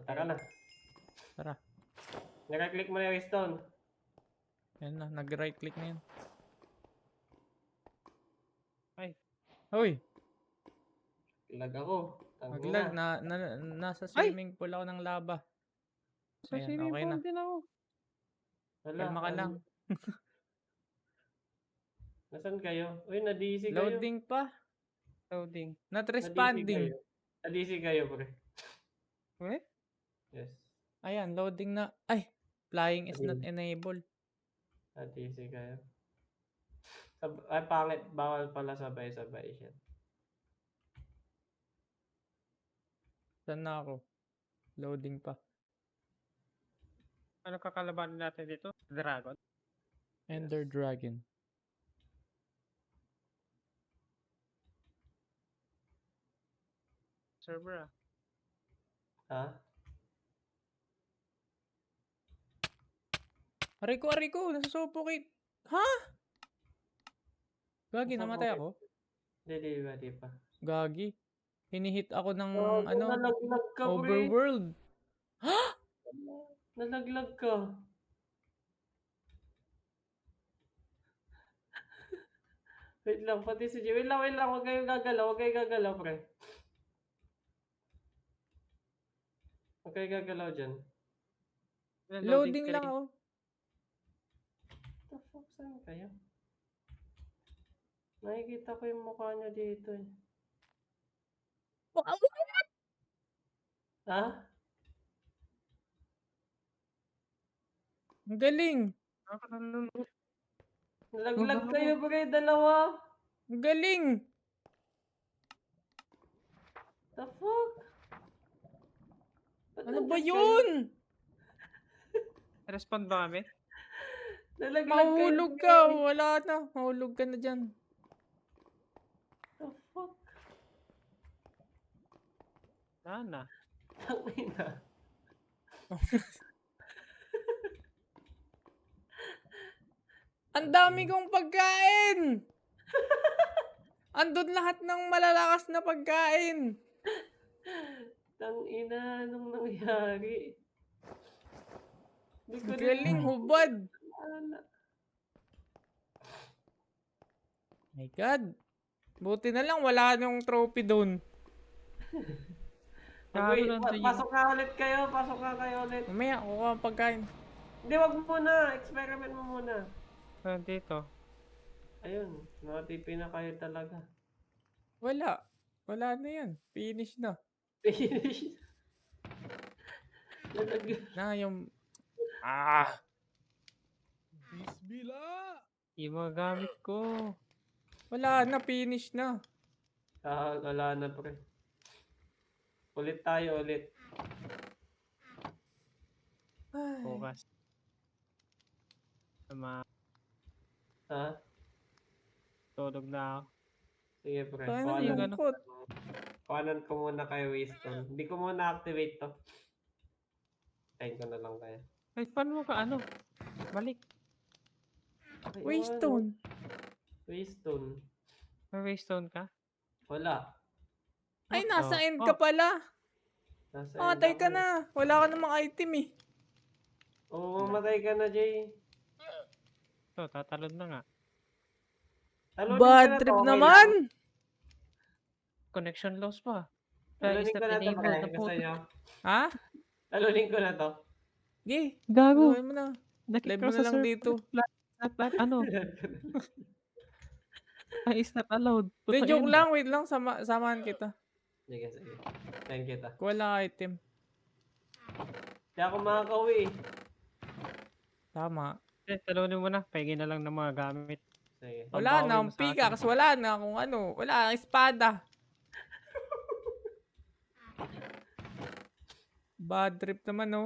Tara na. Tara. Naka-click mo na yung stone. Yan na, nag-right click na yan. Ay. Uy, Lag ako. maglag. Nasa swimming pool ako ng lava. Sa Ayan, swimming okay pool na. din ako. Wala. Kalma ka lang. Nasaan kayo? Uy, na-DC kayo. Loading pa. Loading. Not Na-DC responding. kayo. Na-DC kayo, pre. Eh? Yes. Ayan, loading na. Ay, flying is not Ayun. enabled. Na-DC kayo. Ay, pangit. Bawal pala sabay-sabay siya. Saan na ako? Loading pa. Ano kakalabanin natin dito? Dragon? Ender Dragon. Server ah. Ha? Aray ko, nasusuffocate. Ha? Gagi, namatay ako? Hindi pa. Gagi. Hinihit ako ng Oh, ano, nalaglag ka, pre. overworld. Nalaglag ka. Wait lang, pati si Jay. Wait lang. Huwag kayong gagalaw, pre. Huwag kayong gagalaw dyan. Loading lang ako. What the fuck, saan kayo? Nakikita ko yung mukha niya dito eh. Ha? Ang galing. Nalaglag kayo, pre. Dalawa. Ang galing. The fuck? Ba't Ano ba nandyan kayo? yun? Respond ba kami? Nalaglag kayo, Mahulog pre. ka. Wala na. Mahulog ka na dyan. The fuck? Sana. Tangina. Ang dami kong pagkain. Andun lahat ng malalakas na pagkain. Tangina, anong nangyari? Hindi ko rin Galing, hubad. maalala. My God. Buti na lang wala nang trophy doon. Wait, nandun pasok na ulit kayo. Pasok na kayo ulit. Mamaya, kuha ang pagkain. Hindi, wag mo muna. Experiment mo muna. Dito. Ayun, nakatipi na kayo talaga. Wala. Wala na yan. Finish na. Finish. Na yung... Bismillah! Yung mga gamit ko. Wala na. Finish na. Wala na, pre. Ulit tayo, ulit. Ay. Bukas. Sama. Ha? Tulog na ako. Sige, pre. Tayo na Paano yung yung lungkot. Kuhanan ko muna kayo, Wisdom. Hindi ko muna activate to. Tayin ko na lang kayo. Ay, paano mo ka ano? Balik. Ay, Waystone. Waystone. May waystone ka? Wala. Ay, What nasa the end fuck? ka pala. Nasa Mamatay end ka ako. na. Wala ka namang item eh. Oo, mamatay ka na, Jay. Ito, tatalon na nga. Talunin ko Bad na to, trip okay naman. lang? Connection loss pa. Talunin ko na to, pre. na Gusto nyo? Ha? Talunin ko na to. Gay. Gago. Gawin mo na. Nakik Live ko mo na sa lang server. dito. Ano? Ay, is not allowed. Hindi, Totoo joke yan. lang. Wait lang. Samahan kita. Sige. Thank you, ta. Wala item. Hindi ako makakauwi. Eh, Tama. talunin mo na. Pahingin na lang ng mga gamit. Sige. Wala Pambawi na. mo Ang sa akin. pickaxe. Wala na. Kung ano. Wala. Espada. Bad trip naman, no?